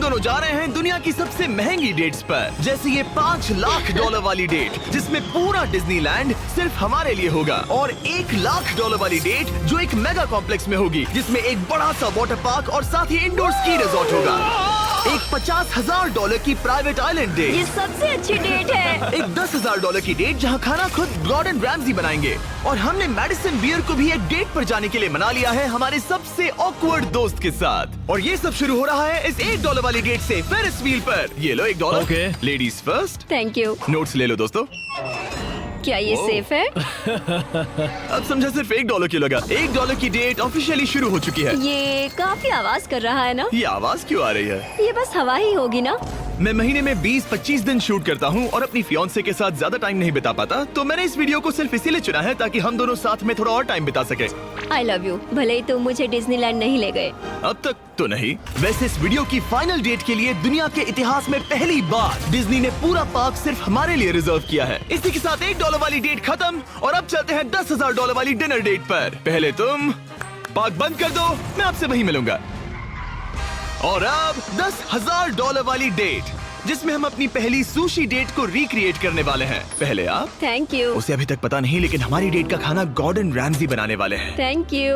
दोनों जा रहे हैं दुनिया की सबसे महंगी डेट्स पर, जैसे ये $5 लाख वाली डेट जिसमें पूरा डिज्नीलैंड सिर्फ हमारे लिए होगा, और $1 लाख वाली डेट जो एक मेगा कॉम्प्लेक्स में होगी जिसमें एक बड़ा सा वाटर पार्क और साथ ही इंडोर स्की रिजॉर्ट होगा। एक $50,000 की प्राइवेट आइलैंड डेट, ये सबसे अच्छी डेट है। एक $10,000 की डेट जहां खाना खुद गॉर्डन रैमजी बनाएंगे, और हमने मैडिसन बियर को भी एक डेट पर जाने के लिए मना लिया है हमारे सबसे ऑकवर्ड दोस्त के साथ। और ये सब शुरू हो रहा है इस $1 वाली डेट से फेरिस व्हील पर। ये लो $1। Okay. Ladies first. Thank you. Notes ले लो दोस्तों। क्या ये सेफ है? अब समझा सिर्फ $1 क्यों लगा। $1 की डेट ऑफिशियली शुरू हो चुकी है। ये काफी आवाज कर रहा है ना? ये आवाज क्यों आ रही है? ये बस हवा ही होगी ना? मैं महीने में 20-25 दिन शूट करता हूँ और अपनी फियांसे के साथ ज्यादा टाइम नहीं बिता पाता, तो मैंने इस वीडियो को सिर्फ इसीलिए चुना है ताकि हम दोनों साथ में थोड़ा और टाइम बिता सके। I love you. भले ही तुम मुझे डिज्नीलैंड नहीं ले गए। अब तक तो नहीं। वैसे इस वीडियो की फाइनल डेट के लिए दुनिया के इतिहास में पहली बार डिज्नी ने पूरा पार्क सिर्फ हमारे लिए रिजर्व किया है। इसी के साथ $1 वाली डेट खत्म और अब चलते हैं $10,000 वाली डिनर डेट पर। पहले तुम पार्क बंद कर दो, मैं आपसे वहीं मिलूंगा। और अब $10,000 वाली डेट जिसमें हम अपनी पहली सुशी डेट को रिक्रिएट करने वाले हैं। पहले आप। Thank you. उसे अभी तक पता नहीं, लेकिन हमारी डेट का खाना गॉर्डन रैमजी बनाने वाले हैं। Thank you.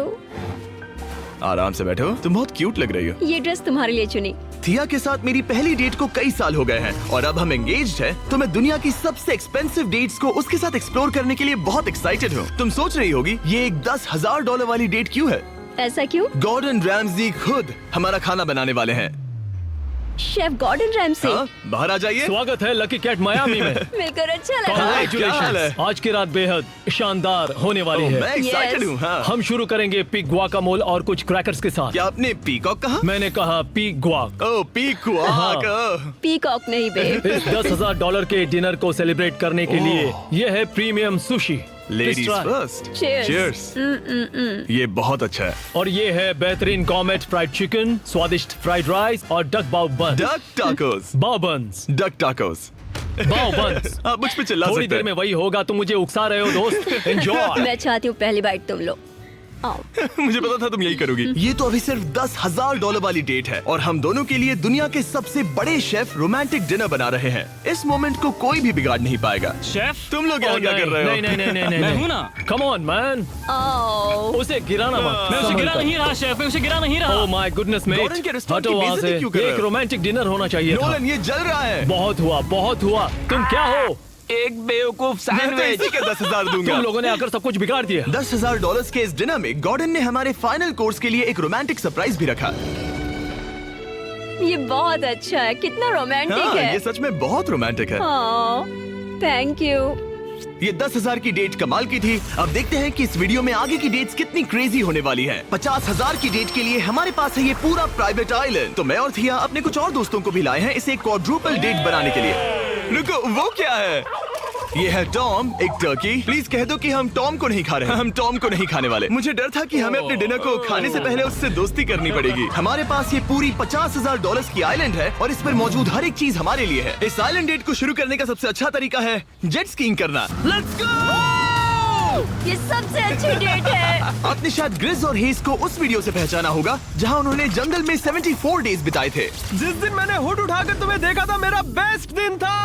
आराम से बैठो, तुम बहुत क्यूट लग रही हो। ये ड्रेस तुम्हारे लिए चुनी। थिया के साथ मेरी पहली डेट को कई साल हो गए हैं और अब हम एंगेज्ड हैं, तो मैं दुनिया की सबसे एक्सपेंसिव डेट्स को उसके साथ एक्सप्लोर करने के लिए बहुत एक्साइटेड हूँ। तुम सोच रही होगी ये एक $10,000 वाली डेट क्यों है? ऐसा क्यों? गॉर्डन रैमजी खुद हमारा खाना बनाने वाले हैं। Chef Gordon Ramsay. हाँ, बाहर आ जाइए। स्वागत है लकी कैट मायामी में। मिलकर अच्छा लगा। क्या हाल Congratulations! है? आज की रात बेहद शानदार होने वाली मैं है। Excited Yes. हूँ। हाँ। हम शुरू करेंगे पिग गुआकामोल और कुछ क्रैकर्स के साथ। क्या आपने पीकॉक कहा? मैंने कहा पिग गुआक। ओह पीकॉक। हाँ। पीकॉक नहीं बे। इस $10,000 के डिनर को सेलिब्रेट करने के लिए ये है premium sushi. Ladies Please try. First. Cheers. Cheers. ये बहुत अच्छा है। और ये है बेहतरीन कॉमेट फ्राइड चिकन, स्वादिष्ट फ्राइड राइस और डक बाउ बन। Duck tacos. बाउ बन्स। Duck tacos. बाउ बन्स। आप मुझ पे चिल्ला थोड़ी सकते देर में हैं। वही होगा, तुम मुझे उकसा रहे हो दोस्त। एंजॉय। मैं चाहती हूँ पहली बाइट तुम लो। आओ। मुझे पता था तुम यही करोगी। ये तो अभी सिर्फ $10,000 वाली डेट है और हम दोनों के लिए दुनिया के सबसे बड़े शेफ रोमांटिक डिनर बना रहे हैं। इस मोमेंट को कोई भी बिगाड़ नहीं पाएगा। शेफ तुम लोग यहाँ क्या कर रहे हो? नहीं मैं हूँ ना। कम ऑन मैन, आओ। उसे गिराना मत। मैं उसे गिरा नहीं रहा शेफ, मैं उसे गिरा नहीं रहा। Oh my goodness mate, Gordon के रेस्टोरेंट हटो की वहाँ बेइज्जती से। क्यों कर रहे एक हो? रोमांटिक डिनर होना चाहिए था। नोलन ये जल रहा है। बहुत हुआ, बहुत हुआ। तुम क्या हो? एक बेवकूफ मैं तो इसी के 10,000 दूंगा। तुम लोगों ने आकर सब कुछ बिगाड़ दिया। $10,000 के इस डिनर में गॉर्डन ने हमारे फाइनल कोर्स के लिए एक रोमांटिक सरप्राइज भी रखा। ये बहुत अच्छा है। कितना हाँ, रोमांटिक ये है। सच में बहुत रोमांटिक है। Thank you. ये 10,000 की डेट कमाल की थी। अब देखते हैं कि इस वीडियो में आगे की डेट्स कितनी क्रेजी होने वाली है। 50,000 की डेट के लिए हमारे पास है ये पूरा प्राइवेट आइलैंड। तो मैं और थिया अपने कुछ और दोस्तों को भी लाए हैं इसे क्वाड्रुपल डेट बनाने के लिए। रुको, वो क्या है? ये है टॉम, एक टर्की। प्लीज कह दो कि हम टॉम को नहीं खा रहे हैं। हम टॉम को नहीं खाने वाले। मुझे डर था कि हमें अपने डिनर को खाने से पहले उससे दोस्ती करनी पड़ेगी। हमारे पास ये पूरी $50,000 की आइलैंड है और इस पर मौजूद हर एक चीज हमारे लिए है। इस आइलैंड डेट को शुरू करने का सबसे अच्छा तरीका है जेट स्कीइंग करना। Let's go! ये सबसे अच्छी डेट है। आपने शायद ग्रिज और हेज को उस वीडियो से पहचाना होगा जहां उन्होंने जंगल में 74 डेज बिताए थे। जिस दिन मैंने हुड उठाकर तुम्हें देखा था, मेरा बेस्ट दिन था।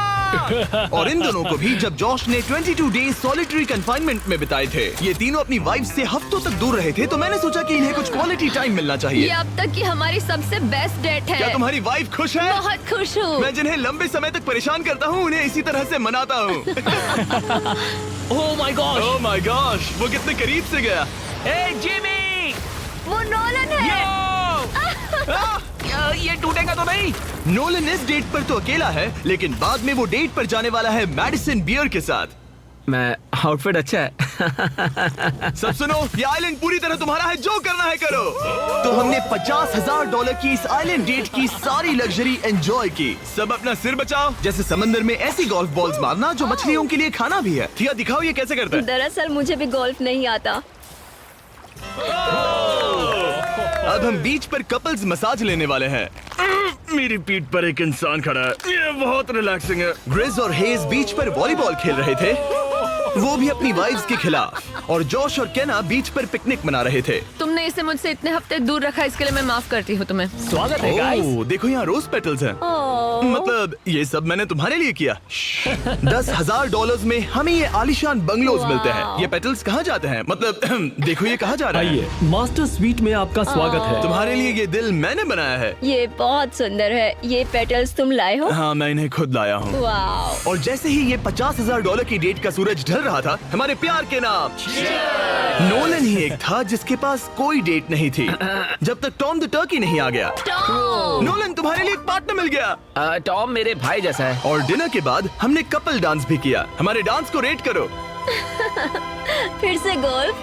और इन दोनों को भी जब जॉश ने 22 डेज सॉलिटरी कंफाइनमेंट में बिताए थे। ये तीनों अपनी वाइफ से हफ्तों तक दूर रहे थे, तो मैंने सोचा कि इन्हें कुछ क्वालिटी टाइम मिलना ये चाहिए। अब तक की हमारी सबसे बेस्ट डेट है। क्या तुम्हारी वाइफ खुश है? बहुत खुश हूँ। मैं जिन्हें लंबे समय तक परेशान करता हूँ उन्हें इसी तरह से मनाता हूँ। Oh my God, oh my gosh, वो कितने करीब से गया। ए जिमी, वो नोलन है। ये टूटेगा तो नहीं? नोलन इस डेट पर तो अकेला है, लेकिन बाद में वो डेट पर जाने वाला है मैडिसन बियर के साथ। मैं आउटफिट अच्छा है। सब सुनो, ये आइलैंड पूरी तरह तुम्हारा है, जो करना है करो। तो हमने $50,000 की इस आइलैंड डेट की सारी लग्जरी एंजॉय की। सब अपना सिर बचाओ, जैसे समंदर में ऐसी गोल्फ बॉल्स मारना जो मछलियों के लिए खाना भी है। थिया दिखाओ ये कैसे करता है। दरअसल मुझे भी गोल्फ नहीं आता। अब हम बीच पर कपल्स मसाज लेने वाले हैं। मेरी पीठ पर एक इंसान खड़ा है, ये बहुत रिलैक्सिंग है। ग्रिज और हेज बीच पर वॉलीबॉल खेल रहे थे, वो भी अपनी वाइफ्स के खिलाफ। और जॉश और केना बीच पर पिकनिक मना रहे थे। तुमने तूने इसे मुझसे इतने हफ्ते दूर रखा, इसके लिए मैं माफ करती हूँ तुम्हें। स्वागत है गाइस। ओह, देखो यहाँ रोज पेटल्स हैं। ओह, मतलब ये सब मैंने तुम्हारे लिए किया। $10,000 में हमें ये आलीशान बंगलोज वाह। मिलते हैं। ये पेटल्स कहाँ जाते हैं? मतलब देखो ये कहाँ जा रहा है। आइए, मास्टर स्वीट में आपका स्वागत है। तुम्हारे लिए ये दिल मैंने बनाया है। ये बहुत सुंदर है। ये पेटल्स तुम लाए हो? हाँ, मैं इन्हें खुद लाया हूँ। वाव। और जैसे ही ये $50,000 की डेट का सूरज ढल रहा था, हमारे प्यार के नाम नोलन ही एक था जिसके पास कोई डेट नहीं थी जब तक टॉम द टर्की नहीं आ गया। टॉम! नोलन, तुम्हारे लिए एक पार्टनर मिल गया। टॉम मेरे भाई जैसा है। और डिनर के बाद हमने कपल डांस भी किया। हमारे डांस को रेट करो। फिर से गोल्फ।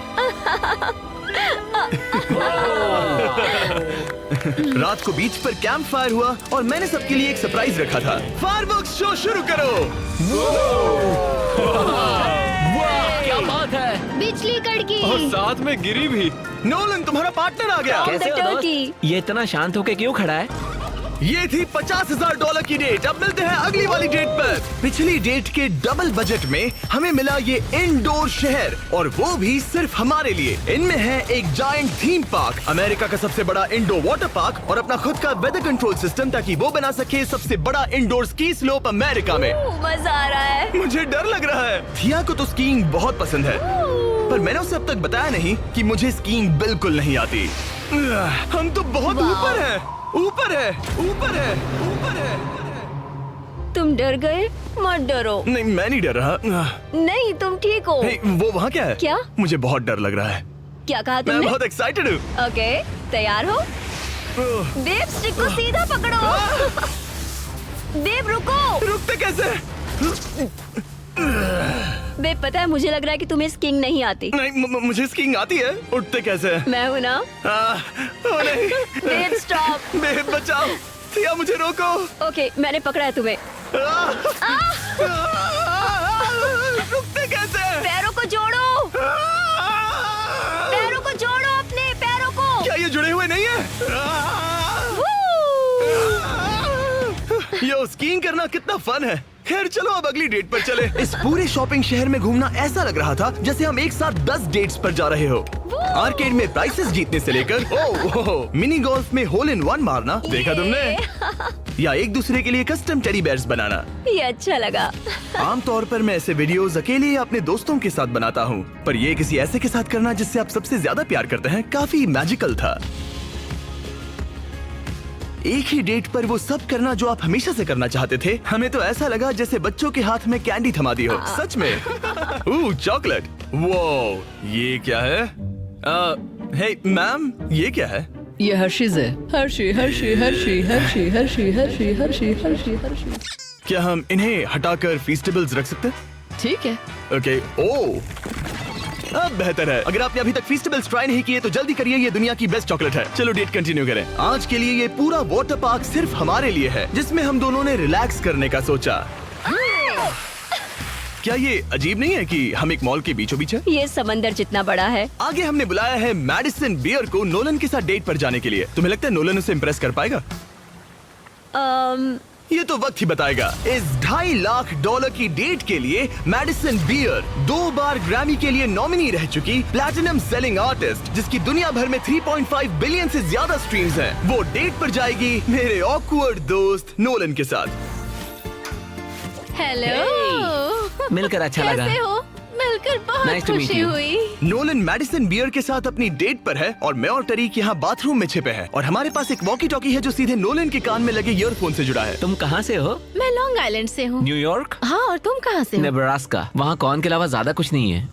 रात को बीच पर कैंप फायर हुआ और मैंने सबके लिए एक सरप्राइज रखा था। फायरवर्क्स शो शुरू करो। क्या बात है। बिजली कड़की। और साथ में गिरी भी। नोलन, तुम्हारा पार्टनर आ गया। कैसे हो टर्की। दोस्त? ये इतना शांत होके क्यों खड़ा है? ये थी $50,000 की डेट। अब मिलते हैं अगली वाली डेट पर। पिछली डेट के डबल बजट में हमें मिला ये इंडोर शहर, और वो भी सिर्फ हमारे लिए। इनमें है एक जायंट थीम पार्क, अमेरिका का सबसे बड़ा इंडोर वाटर पार्क, और अपना खुद का वेदर कंट्रोल सिस्टम ताकि वो बना सके सबसे बड़ा इंडोर स्की स्लोप अमेरिका में। मजा आ रहा है। मुझे डर लग रहा है। थिया को तो स्कीइंग बहुत पसंद है, पर मैंने उसे अब तक बताया नहीं कि मुझे स्कीइंग बिल्कुल नहीं आती। हम तो बहुत ऊपर हैं। ऊपर है, ऊपर है, ऊपर है। तुम डर गए? मत डरो। नहीं, मैं नहीं डर रहा। नहीं, तुम ठीक हो। हे, वो वहाँ क्या है? क्या? मुझे बहुत डर लग रहा है। क्या कहा मैं तुमने? बहुत एक्साइटेड हूँ। ओके, तैयार हो? देव, स्टिक को सीधा पकड़ो। देव, रुको। रुकते कैसे? बे, पता है मुझे लग रहा है कि तुम्हें स्कीइंग नहीं आती। नहीं, मुझे स्कीइंग आती है। उठते कैसे? मैं हूँ ना। ओ नहीं। देव, स्टॉप। बेब, बचाओ। थिया, मुझे रोको। ओके, मैंने पकड़ा है तुम्हें। रुकते कैसे? पैरों को जोड़ो। पैरों को जोड़ो, अपने पैरों को। क्या ये जुड़े हुए नहीं है? यो, स्कीइंग करना कितना फन है। खैर चलो अब अगली डेट पर चले। इस पूरे शॉपिंग शहर में घूमना ऐसा लग रहा था जैसे हम एक साथ 10 डेट्स पर जा रहे हो। आर्केड में प्राइसेस जीतने से लेकर मिनी गोल्फ में होल इन वन मारना, देखा तुमने? या एक दूसरे के लिए कस्टम टेडी बेयर्स बनाना। ये अच्छा लगा। आमतौर पर मैं ऐसे वीडियोस अकेले या अपने दोस्तों के साथ बनाता हूँ, पर ये किसी ऐसे के साथ करना जिससे आप सबसे ज्यादा प्यार करते हैं काफी मैजिकल था। एक ही डेट पर वो सब करना जो आप हमेशा से करना चाहते थे। हमें तो ऐसा लगा जैसे बच्चों के हाथ में कैंडी थमा दी हो। सच में। चॉकलेट। वो ये क्या है? हे मैम, ये क्या है? ये हर्शीज है। Hershey Hershey Hershey Hershey Hershey Hershey Hershey Hershey Hershey. क्या हम इन्हें हटाकर फीस्टेबल्स रख सकते हैं? ठीक है। ओके। ओ, अब बेहतर है। अगर आपने अभी तक फीस्टेबल्स ट्राई नहीं किए तो जल्दी करिए, ये दुनिया की बेस्ट चॉकलेट है। चलो डेट कंटिन्यू करें। आज के लिए ये पूरा वाटर पार्क सिर्फ हमारे लिए है, जिसमें हम दोनों ने रिलैक्स करने का सोचा। क्या ये अजीब नहीं है कि हम एक मॉल के बीचों बीच है? ये समंदर जितना बड़ा है। आगे हमने बुलाया है मैडिसन बियर को नोलन के साथ डेट पर जाने के लिए। तुम्हें लगता है नोलन उसे इम्प्रेस कर पाएगा? ये तो वक्त ही बताएगा। इस $2.5 लाख की डेट के लिए मैडिसन बियर 2 बार ग्रैमी के लिए नॉमिनी रह चुकी प्लैटिनम सेलिंग आर्टिस्ट, जिसकी दुनिया भर में 3.5 बिलियन से ज्यादा स्ट्रीम्स हैं, वो डेट पर जाएगी मेरे ऑकवर्ड दोस्त नोलन के साथ। हेलो। मिलकर अच्छा लगा। कैसे हो? मिलकर बहुत Nice to meet खुशी you. हुई। नोलन मैडिसन बियर के साथ अपनी डेट पर है और मैं और टरीक यहाँ बाथरूम में छिपे हैं, और हमारे पास एक वॉकी टॉकी है जो सीधे नोलन के कान में लगे ईयरफोन से जुड़ा है। तुम कहाँ से हो? मैं लॉन्ग आइलैंड से हूँ। न्यूयॉर्क? हाँ, और तुम कहाँ से हो? नेब्रास्का। वहाँ कॉर्न के अलावा ज्यादा कुछ नहीं है।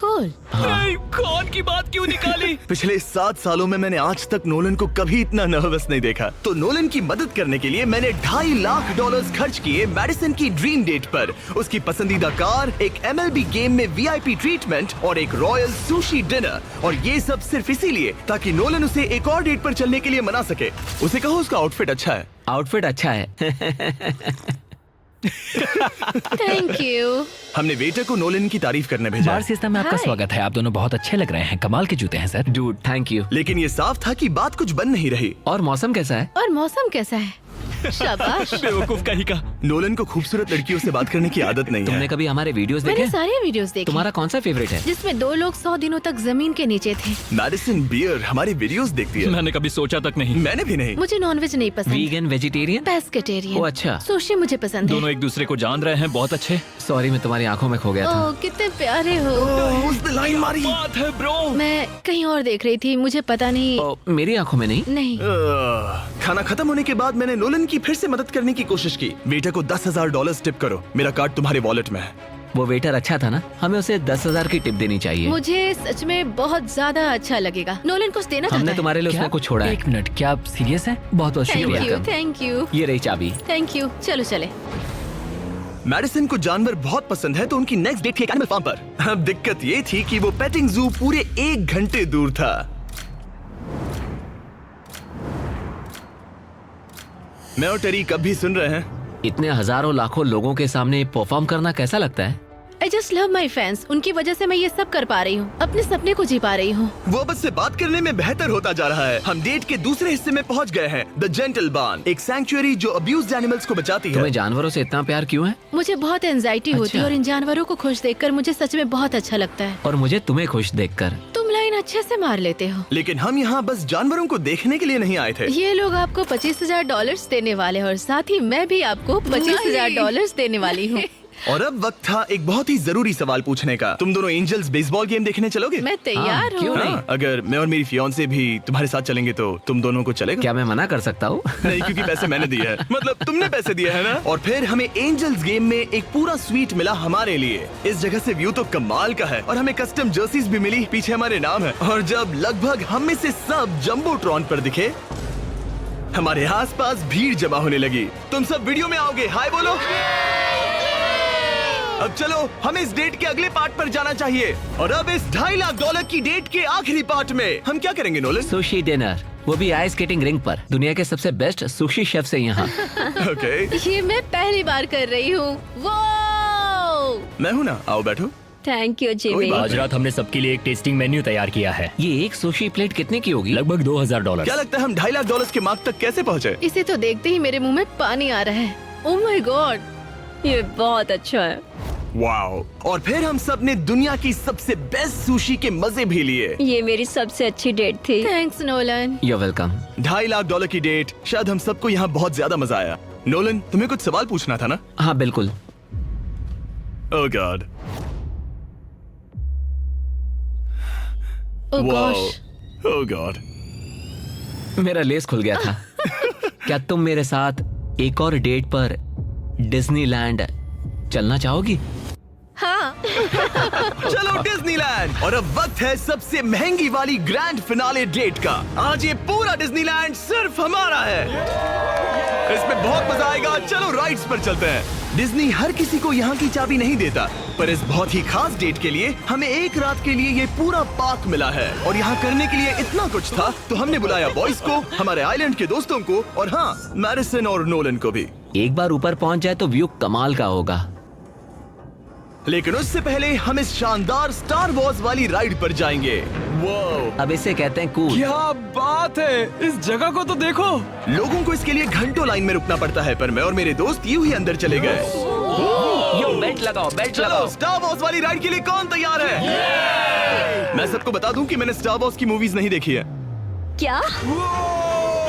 कूल। नहीं, कौन की बात क्यों निकाली? पिछले 7 सालों में मैंने आज तक नोलन को कभी इतना नर्वस नहीं देखा। तो नोलन की मदद करने के लिए मैंने $2.5 लाख खर्च किए मैडिसन की ड्रीम डेट पर। उसकी पसंदीदा कार, एक MLB गेम में VIP ट्रीटमेंट और एक रॉयल सुशी डिनर, और ये सब सिर्फ इसीलिए ताकि नोलन उसे एक और डेट पर चलने के लिए मना सके। उसे कहो उसका आउटफिट अच्छा है। आउटफिट अच्छा है। Thank you. हमने वेटर को नोलन की तारीफ करने भेजा, बार सिस्टम में आपका Hi. स्वागत है। आप दोनों बहुत अच्छे लग रहे हैं। कमाल के जूते हैं सर। Dude, thank you. लेकिन ये साफ था कि बात कुछ बन नहीं रही। और मौसम कैसा है? और मौसम कैसा है? शाबाश। बेवकूफ कहीं का। नोलन को खूबसूरत लड़कियों से बात करने की आदत नहीं तुमने है। कभी हमारे वीडियोस मैंने देखे? सारे वीडियोस देखे तुम्हारा कौन सा फेवरेट है? जिसमें 2 लोग 100 दिनों तक जमीन के नीचे थे। मैडिसन बियर हमारी वीडियोस देखती है। मैंने कभी सोचा तक नहीं। मैंने भी नहीं। मुझे नॉनवेज नहीं पसंद। Vegan, vegetarian? पेस्केटेरियन। ओ अच्छा। सुशी मुझे पसंद है। दोनों एक दूसरे को जान रहे हैं, बहुत अच्छे। सॉरी, मैं तुम्हारी आंखों में खो गया था। ओह कितने प्यारे हो। उसने लाइन मारी। बात है ब्रो। मैं कहीं और देख रही थी, मुझे पता नहीं। ओ, मेरी आंखों में नहीं। नहीं। खाना खत्म होने के बाद मैंने नोलन की फिर से मदद करने की कोशिश की। वेटर को $10,000 टिप करो, मेरा कार्ड तुम्हारे वॉलेट में है। वो वेटर अच्छा था ना? हमें उसे 10,000 की टिप देनी चाहिए। मुझे सच में बहुत ज्यादा अच्छा लगेगा। नोलन कुछ देना चाहता हमने है। तुम्हारे लिए उसमें कुछ छोड़ा है। एक मिनट, क्या आप सीरियस हैं? बहुत बहुत थैंक यू, शुक्रिया। थैंक यू, ये रही चाबी। Thank you. चलो चले। मैडिसन को जानवर बहुत पसंद है, तो उनकी नेक्स्ट डेट थी एक एनिमल फार्म पर। अब दिक्कत ये थी कि वो पेटिंग जू पूरे 1 घंटे दूर था। मैं और टेरी कब भी सुन रहे हैं। इतने हजारों लाखों लोगों के सामने परफॉर्म करना कैसा लगता है? I just love my fans. उनकी वजह से मैं ये सब कर पा रही हूँ, अपने सपने को जी पा रही हूँ। वो अब से बात करने में बेहतर होता जा रहा है। हम डेट के दूसरे हिस्से में पहुंच गए हैं, द जेंटल बार्न, एक सैंक्चुअरी जो अब्यूज्ड एनिमल्स को बचाती है। तुम्हें जानवरों से इतना प्यार क्यों है? मुझे बहुत एंजाइटी होती है अच्छा। और इन जानवरों को खुश देखकर मुझे सच में बहुत अच्छा लगता है। और मुझे तुम्हें खुश देखकर। तुम लाइन अच्छे से मार लेते हो। लेकिन हम यहाँ बस जानवरों को देखने के लिए नहीं आए थे। ये लोग आपको $25,000 देने वाले हैं और साथ ही मैं भी आपको $25,000 देने वाली हूँ। और अब वक्त था एक बहुत ही जरूरी सवाल पूछने का। तुम दोनों एंजल्स बेसबॉल गेम देखने चलोगे? मैं तैयार हाँ, क्यों हूँ। नहीं? हाँ, अगर मैं और मेरी फियांसे भी तुम्हारे साथ चलेंगे तो तुम दोनों को चलेगा? क्या मैं मना कर सकता हूँ? नहीं, क्योंकि पैसे मैंने दिए हैं। मतलब तुमने पैसे दिए हैं ना। और फिर हमें एंजल्स गेम में एक पूरा स्वीट मिला हमारे लिए। इस जगह से व्यू तो कमाल का है और हमें कस्टम जर्सीज भी मिली, पीछे हमारे नाम है। और जब लगभग हम में से सब जंबोट्रॉन पर दिखे, हमारे आसपास भीड़ जमा होने लगी। तुम सब वीडियो में आओगे, हाय बोलो। अब चलो, हमें इस डेट के अगले पार्ट पर जाना चाहिए। और अब इस $2.5 लाख की डेट के आखिरी पार्ट में हम क्या करेंगे नोलन? सुशी डिनर, वो भी आइस स्केटिंग रिंग पर। दुनिया के सबसे बेस्ट सुशी शेफ से यहाँ। ओके, ये मैं पहली बार कर रही हूँ। वो मैं हूँ ना, आओ बैठो। थैंक यू कोई जिमी। बात आज रात हमने सबके लिए एक टेस्टिंग मेन्यू तैयार किया है। ये एक सुशी प्लेट कितने की होगी? लगभग $2,000। क्या लगता है हम $2.5 लाख के मार्क तक कैसे पहुँचे? इसे तो देखते ही मेरे मुंह में पानी आ रहा है। ओह माय गॉड, ये बहुत अच्छा है। वाओ! और फिर हम सब ने दुनिया की सबसे बेस्ट सुशी के मजे भी लिए। ये मेरी सबसे अच्छी डेट थी। Thanks Nolan. You're welcome। $2.5 lakh की डेट, शायद हम सबको यहाँ बहुत ज्यादा मजा आया। नोलन, तुम्हें कुछ सवाल पूछना था ना? हाँ बिल्कुल। ओह गॉड, ओह गॉश, ओह गॉड। मेरा लेस खुल गया था। क्या तुम मेरे साथ एक और डेट पर डिज्नीलैंड चलना चाहोगी? हाँ। चलो डिज्नीलैंड। और अब वक्त है सबसे महंगी वाली ग्रैंड फिनाले डेट का। आज ये पूरा डिज्नीलैंड सिर्फ हमारा है। इसमें बहुत मजा आएगा। चलो राइड्स पर चलते हैं। डिज्नी हर किसी को यहाँ की चाबी नहीं देता, पर इस बहुत ही खास डेट के लिए हमें एक रात के लिए ये पूरा पार्क मिला है। और यहाँ करने के लिए इतना कुछ था, तो हमने बुलाया बॉयज को, हमारे आइलैंड के दोस्तों को, और हाँ, मैडिसन और नोलन को भी। एक बार ऊपर पहुंच जाए तो व्यू कमाल का होगा। लेकिन उससे पहले हम इस शानदार स्टार वॉर्स वाली राइड पर जाएंगे। वो अब इसे कहते हैं कूल। क्या बात है, इस जगह को तो देखो। लोगों को इसके लिए घंटों लाइन में रुकना पड़ता है, पर मैं और मेरे दोस्त यूं ही अंदर चले गए। यो बेल्ट लगाओ, बेल्ट चलो लगाओ। स्टार वॉर्स वाली राइड के लिए कौन तैयार है? मैं सबको बता दूं कि मैंने स्टार वॉर्स की मूवीज नहीं देखी है। क्या?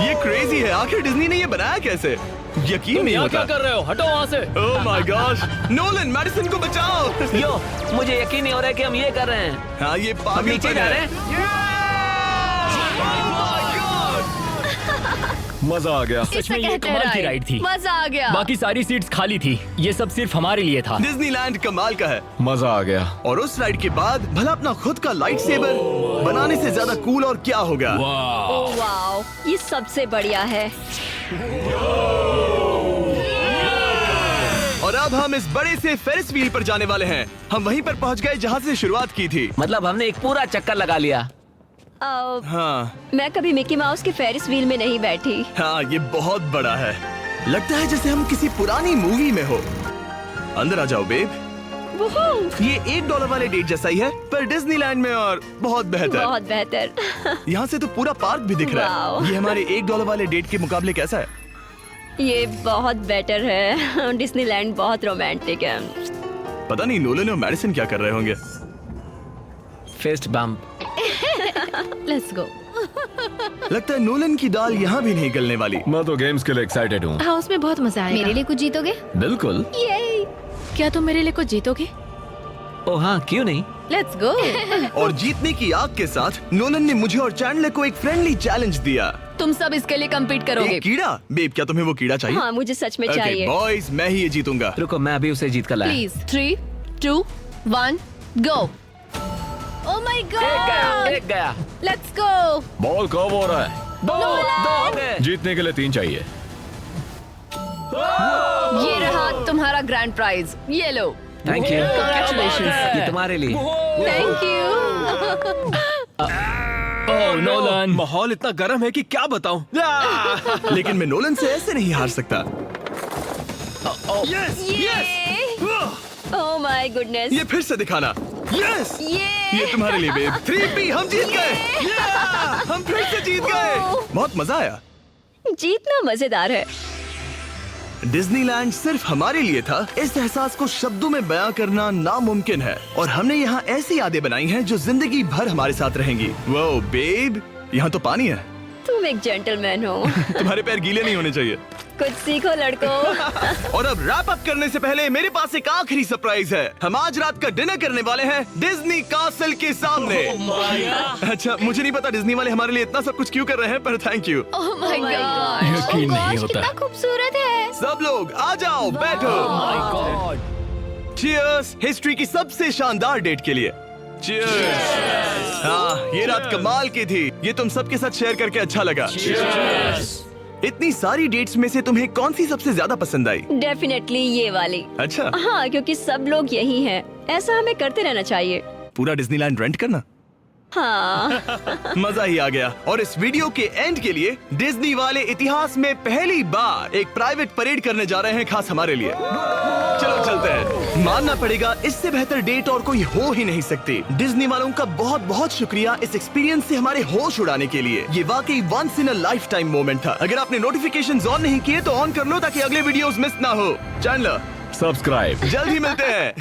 ये क्रेजी है, आखिर डिज्नी ने ये बनाया कैसे? यकीन तुम नहीं यहाँ होता। क्या कर रहे हो? हटो वहाँ से। Oh my gosh, Nolan, Madison को बचाओ। यो, मुझे यकीन नहीं हो रहा है कि हम ये कर रहे हैं। हाँ, ये हम पागल नीचे जा रहे हैं। मजा आ गया। सच में ये कमाल की राइड थी। मजा आ गया। बाकी सारी सीट्स खाली थी। ये सब सिर्फ हमारे लिए था। डिज्नीलैंड कमाल का है। मजा आ गया। और उस राइड के बाद भला अपना खुद का लाइट सेबर बनाने से ज्यादा कूल और क्या होगा? ओह वाओ, ये सबसे बढ़िया है। और अब हम इस बड़े से फेरिस व्हील पर जाने वाले हैं। हम वहीं पर पहुंच गए जहां से शुरुआत की थी। मतलब हमने एक पूरा चक्कर लगा लिया। हाँ मैं कभी मिकी माउस के फेरिस व्हील में नहीं बैठी। हाँ, ये बहुत बड़ा है। लगता है जैसे हम किसी पुरानी मूवी में हो। अंदर आ जाओ बेब। ये $1 वाले डेट जैसा ही है, पर डिज्नीलैंड में और बहुत बेहतर। बहुत बेहतर। यहाँ से तो पूरा पार्क भी दिख रहा है। वाओ। ये हमारे $1 वाले डेट के मुकाबले कैसा है? ये बहुत बेटर है। डिज्नीलैंड बहुत रोमांटिक है। पता नहीं नोलन और मैडिसन क्या कर रहे होंगे। Fist bump. Let's go. लगता है नोलन की दाल यहाँ भी नहीं गलने वाली। मैं तो गेम्स के लिए एक्साइटेड हूँ। हाउस में बहुत मजा आएगा। मेरे लिए कुछ जीतोगे? बिल्कुल। क्या तुम मेरे लिए कुछ जीतोगे? ओ हाँ, क्यों नहीं। Let's go. और जीतने की आग के साथ नोलन ने मुझे और चैंडलर को एक फ्रेंडली चैलेंज दिया। तुम सब इसके लिए कम्पीट करोगे। एक कीड़ा? बेब क्या तुम्हें वो कीड़ा चाहिए? हाँ मुझे सच में ओके चाहिए। बॉयज, मैं ही ये जीतूंगा। रुको, मैं अभी उसे जीत कर लाया। Please 3, 2, 1 go. Oh my God. एक गया। Let's go. बॉल कब हो रहा है? दो हो गए। जीतने के लिए 3 चाहिए। ये रहा तुम्हारा ग्रैंड प्राइज। ये लो। Thank you. Congratulations. ये तुम्हारे लिए। Thank you. ओह नोलन, माहौल इतना गर्म है कि क्या बताऊं। लेकिन मैं नोलन से ऐसे नहीं हार सकता। ओह माय गुडनेस। ये फिर से दिखाना। यस, ये ये तुम्हारे लिए बेब। 3P, हम जीत गए। हम फिर से जीत गए। बहुत मजा आया। जीतना मजेदार है। डिज्नीलैंड सिर्फ हमारे लिए था। इस एहसास को शब्दों में बयां करना नामुमकिन है और हमने यहाँ ऐसी यादें बनाई हैं जो जिंदगी भर हमारे साथ रहेंगी। वो बेब, यहाँ तो पानी है। तुम एक जेंटलमैन हो। तुम्हारे पैर गीले नहीं होने चाहिए। कुछ सीखो लड़कों। और अब रैप अप करने से पहले मेरे पास एक आखिरी सरप्राइज है। हम आज रात का डिनर करने वाले हैं डिज्नी कासल के सामने। अच्छा, मुझे नहीं पता डिज्नी वाले हमारे लिए इतना सब कुछ क्यों कर रहे हैं, पर thank you. Oh my Oh my God. God. यकीन Oh नहीं gosh, होता। कितना खूबसूरत है। सब लोग आ जाओ, बैठो। चीयर्स हिस्ट्री की सबसे शानदार डेट के लिए। चीयर्स। हाँ, ये रात कमाल की थी। ये तुम सबके साथ शेयर करके अच्छा लगा। इतनी सारी डेट्स में से तुम्हें कौन सी सबसे ज्यादा पसंद आई? डेफिनेटली ये वाली। अच्छा, हाँ क्योंकि सब लोग यही हैं। ऐसा हमें करते रहना चाहिए। पूरा डिज्नीलैंड रेंट करना। हाँ। मजा ही आ गया। और इस वीडियो के एंड के लिए डिज्नी वाले इतिहास में पहली बार एक प्राइवेट परेड करने जा रहे हैं, खास हमारे लिए। चलो चलते हैं। मानना पड़ेगा, इससे बेहतर डेट और कोई हो ही नहीं सकती। डिज्नी वालों का बहुत बहुत शुक्रिया इस एक्सपीरियंस से हमारे होश उड़ाने के लिए। ये वाकई once in a lifetime moment था। अगर आपने नोटिफिकेशंस ऑन नहीं किए तो ऑन कर लो ताकि अगले वीडियोस मिस ना हो। Channel subscribe. जल्द ही मिलते हैं।